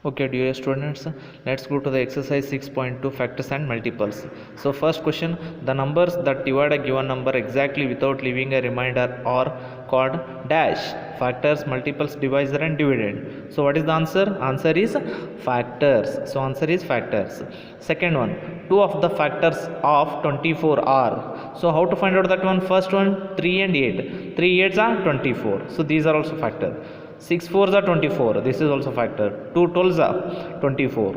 Okay, dear students, let's go to the exercise 6.2 factors and multiples. So first question, the numbers that divide a given number exactly without leaving a remainder are called dash, factors, multiples, divisor and dividend. So what is the answer? Answer is factors. So answer is factors. Second one, two of the factors of 24 are. So how to find out that one? First one, 3 and 8. 3 8s are 24. So these are also factors. 6 4s are 24, this is also factor. 2 12s are 24,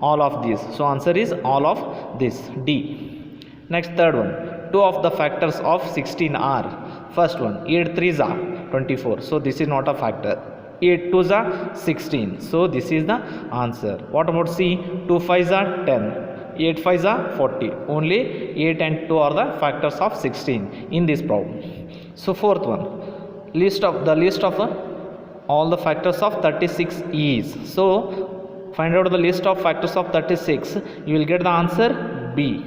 all of these. So answer is all of this, D. Next, third one, two of the factors of 16 are. First one, 8 3s are 24, so this is not a factor. 8 2s are 16, so this is the answer. What about C? 2 5s are 10, 8 5s are 40. Only 8 and 2 are the factors of 16 in this problem. So fourth one, list of all the factors of 36 is. So find out the list of factors of 36. You will get the answer B.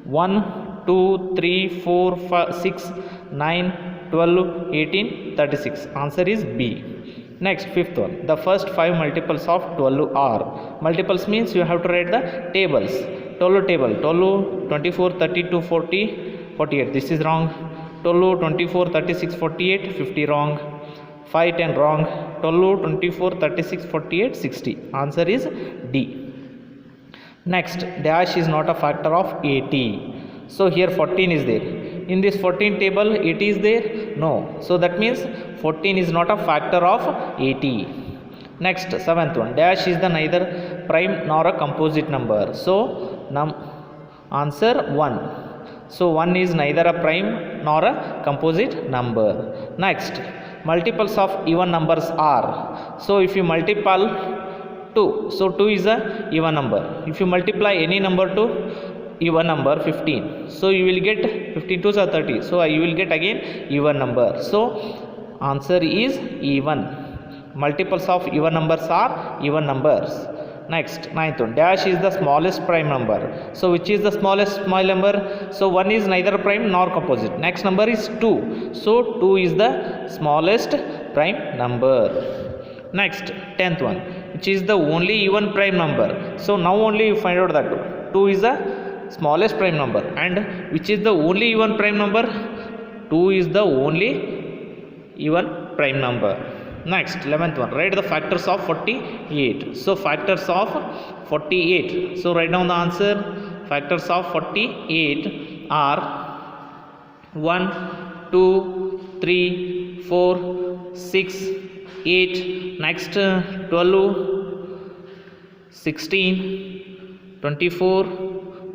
1 2 3 4 5 6 9 12 18 36. Answer is B. Next, fifth one, the first 5 multiples of 12 are. Multiples means you have to write the tables. 12 table, 12 24 32 40 48, this is wrong. 12 24 36 48 50, wrong. 5 10, wrong. 12 24 36 48 60. Answer is D. Next, dash is not a factor of 80. So here 14 is there. In this 14 table 80 is there? No. So that means 14 is not a factor of 80. Next, seventh one, dash is the neither prime nor a composite number. So answer 1. So 1 is neither a prime nor a composite number. Next, multiples of even numbers are. So if you multiply 2, so 2 is a even number. If you multiply any number to even number 15, so you will get 15 2s are 30, so you will get again even number. So answer is even. Multiples of even numbers are even numbers. Next, ninth one, dash is the smallest prime number. So which is the smallest small number? So 1 is neither prime nor composite. Next number is 2. So 2 is the smallest prime number. Next, 10th one, which is the only even prime number. So now only you find out that 2 is the smallest prime number. And which is the only even prime number? 2 is the only even prime number. Next, 11th one, write the factors of 48. So factors of 48. So write down the answer. Factors of 48 are 1 2 3 4 6 8. Next, 12 16 24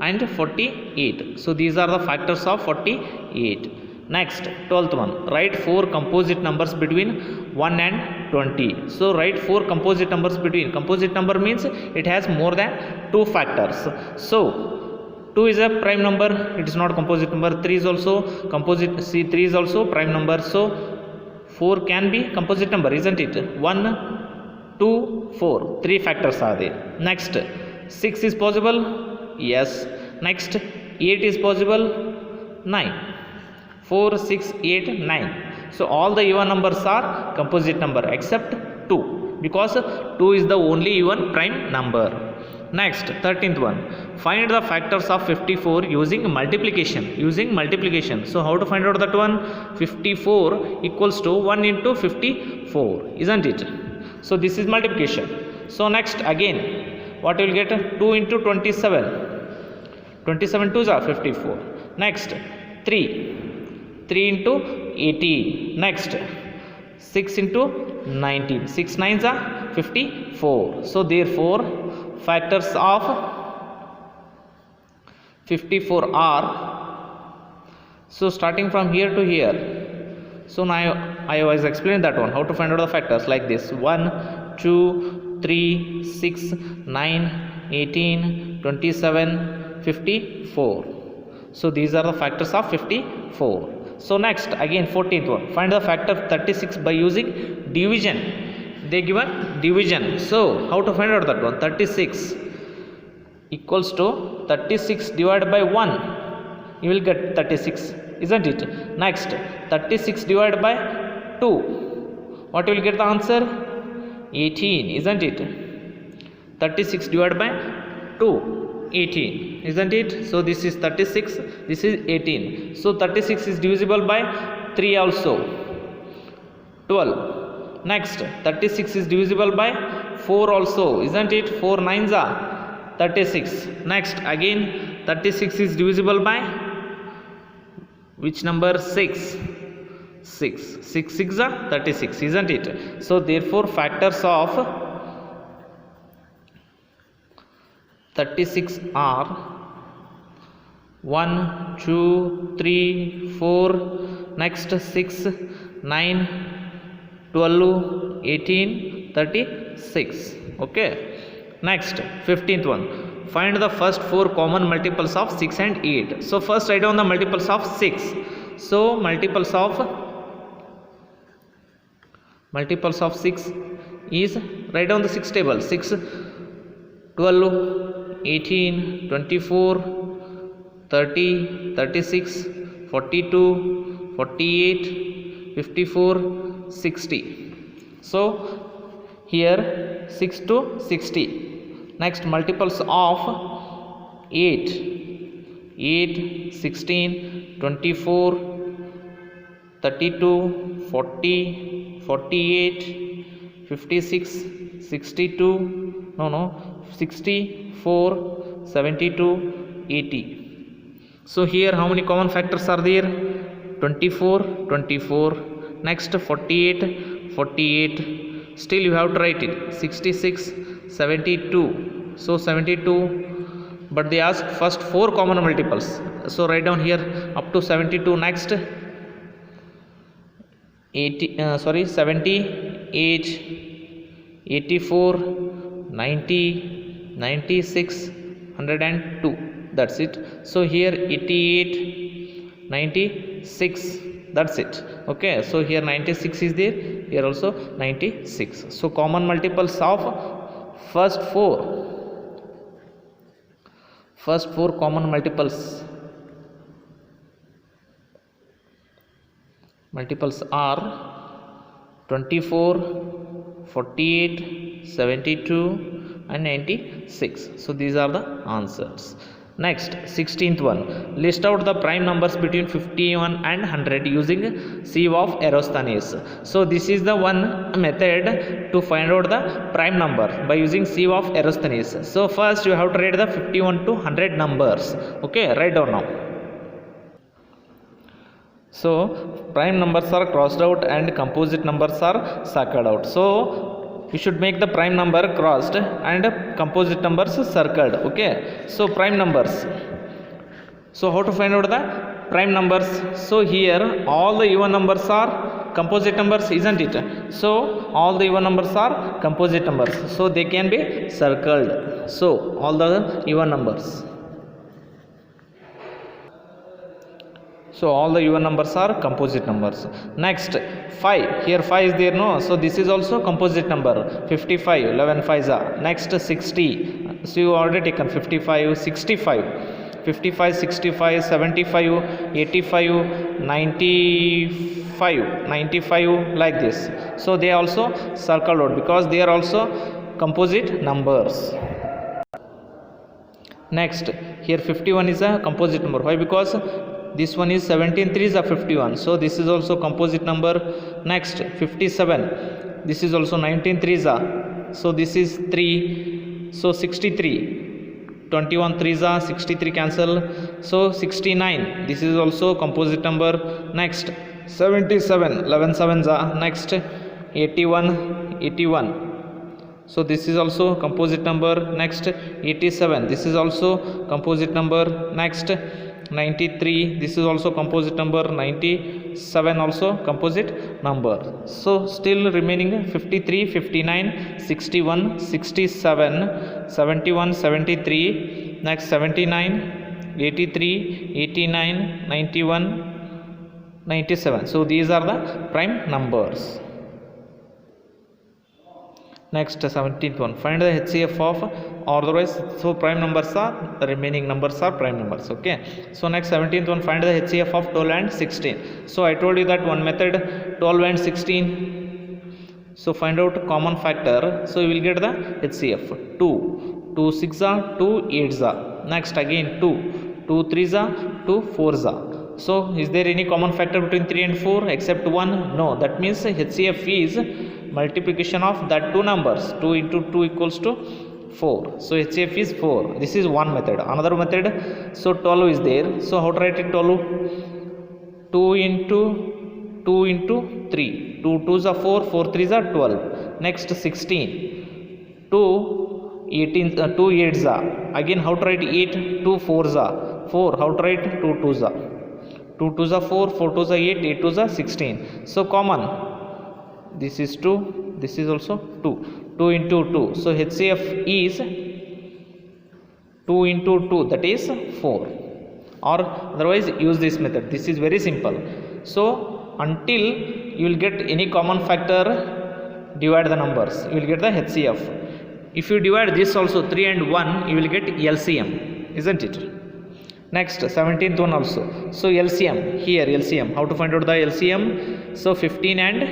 and 48. So these are the factors of 48. Next, 12th one, write 4 composite numbers between 1 and 20. So write 4 composite numbers between. Composite number means it has more than 2 factors. So 2 is a prime number, it is not composite number. 3 is also composite, see 3 is also prime number. So 4 can be composite number, isn't it? 1 2 4, 3 factors are there. Next, 6 is possible, yes. Next, 8 is possible, 9 4 6 8 9. So all the even numbers are composite number except 2, because 2 is the only even prime number. Next, 13th one, find the factors of 54 using multiplication. So how to find out that one? 54 equals to 1 into 54, isn't it? So this is multiplication. So next, again, what you will get? 2 into 27. 27 2s are 54. Next, 3 into 18. Next, 6 into 19. 6 9s are 54. So therefore, factors of 54 are, so starting from here to here. So now I was explained that one, how to find out the factors like this: 1 2 3 6 9 18 27 54. So these are the factors of 54. So next, again 14th one, find the factor of 36 by using division. They given division. So how to find out that one? 36 equals to 36 divided by 1. You will get 36, isn't it? Next, 36 divided by 2. What you will get the answer? 18, isn't it? 36 divided by 2, 18, isn't it? So this is 36, this is 18. So 36 is divisible by 3 also, 12. Next 36 is divisible by 4 also, isn't it? 4 9s are 36. Next again 36 is divisible by which number? 6. 6 6 are 36, isn't it? So therefore factors of 36 are 1 2 3 4, next 6 9 12 18 36. Okay, next 15th one, find the first 4 common multiples of 6 and 8. So first write down the multiples of 6. So multiples of 6 is, write down the 6 table, 6 12 18 24 30 36 42 48 54 60. So here 6 to 60. Next multiples of 8 16 24 32 40 48 56 62 64 72 80. So here how many common factors are there? 24. Next 48. Still you have to write it. 66 72. So 72, but they ask first 4 common multiples, so write down here up to 72. Next 78 84 90 96 102. That's it. So here 88 96, that's it. Okay, so here 96 is there, here also 96. So common multiples of first 4 common multiples are 24 48 72 and 96. So these are the answers. Next 16th one, list out the prime numbers between 51 and 100 using sieve of Eratosthenes. So this is the one method to find out the prime number by using sieve of Eratosthenes. So first you have to write the 51 to 100 numbers. Okay, write down now. So prime numbers are crossed out and composite numbers are circled out. So we should make the prime number crossed and composite numbers circled. Okay, so prime numbers. So how to find out the prime numbers? So here all the even numbers are composite numbers, isn't it? So all the even numbers are composite numbers, so they can be circled. So all the even numbers. So all the even numbers are composite numbers. Next 5, here 5 is there, no? So this is also composite number. 55, 11 5s are. Next 60, so you already taken 55, 65, 55 65 75 85 95 like this. So they also circled out because they are also composite numbers. Next here 51 is a composite number. Why? Because this one is 17 3s are 51, so this is also composite number. Next 57, this is also 19 3s are, so this is 3. So 63, 21 3s are 63 cancel, so 69, this is also composite number. Next 77, 11 7s are. Next 81, so this is also composite number. Next 87, this is also composite number. Next 93, this is also composite number. 97 also composite number. So still remaining 53 59 61 67 71 73. Next 79 83 89 91 97. So these are the prime numbers. Next 17th one, find the HCF of otherwise. So prime numbers are, the remaining numbers are prime numbers. Okay, so next 17th one, find the HCF of 12 and 16. So I told you that one method 12 and 16. So find out common factor. So you will get the HCF 2. 2 6 are 2 8 are. Next again 2. 2 3 are 2 4 are. So is there any common factor between 3 and 4 except 1? No. That means HCF is multiplication of that two numbers. 2 into 2 equals to 4. So HCF is 4. This is one method. Another method, so 12 is there. So how to write it 12? 2 into 2 into 3. 2 2s are 4, 4 3s are 12. Next 16. 2 18 2 8s are. Again how to write 8? 2 4s are 4. How to write 2 2s are? 2 2s are 4, 4 2s are 8, 8 2s are 16. So common. This is 2. This is also 2. 2 into 2. So HCF is 2 into 2, that is 4. Or otherwise use this method. This is very simple. So until you will get any common factor, divide the numbers, you will get the HCF. If you divide this also 3 and 1, you will get LCM, isn't it? Next 17th one also. So LCM, here LCM, how to find out the LCM? So 15 and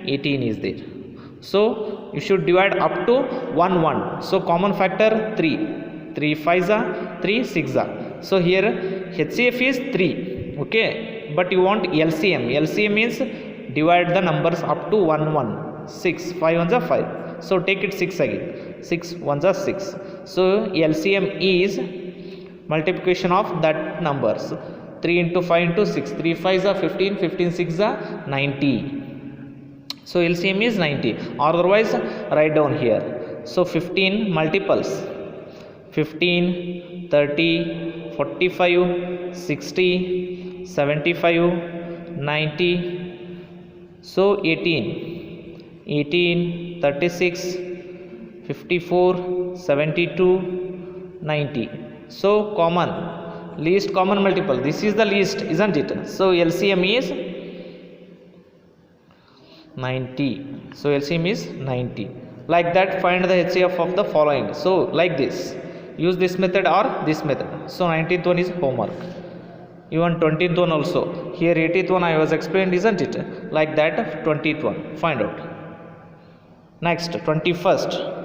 18 is there. So you should divide up to 1 1. So common factor 3. 3 5s are 3 6 are. So here HCF is 3. Okay, but you want LCM. LCM means divide the numbers up to 1 1. 6 5 1s are 5. So take it 6 again. 6 1s are 6. So LCM is multiplication of that numbers. 3 into 5 into 6. 3 5s are 15. 15 6s are 90. So LCM is 90. Otherwise write down here. So 15 multiples. 15, 30, 45, 60, 75, 90. So 18, 36, 54, 72, 90. So common, least common multiple. This is the least, isn't it? So LCM is 90. So LCM is 90. Like that, find the HCF of the following. So like this, use this method or this method. So 19th one is homework. Even 20th one also. Here 80th one I was explained, isn't it? Like that 20th one. Find out. Next 21st.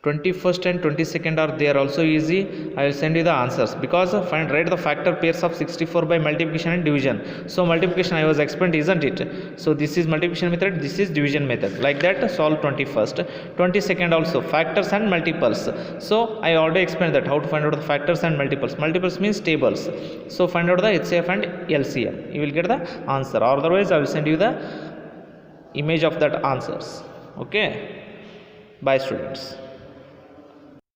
21st and 22nd are there also easy. I will send you the answers because write the factor pairs of 64 by multiplication and division. So multiplication I was explained, isn't it? So this is multiplication method, this is division method. Like that solve 21st. 22nd also factors and multiples. So I already explained that how to find out the factors and multiples. Multiples means tables. So find out the HCF and LCM. You will get the answer. Otherwise I will send you the image of that answers. Okay. Bye students.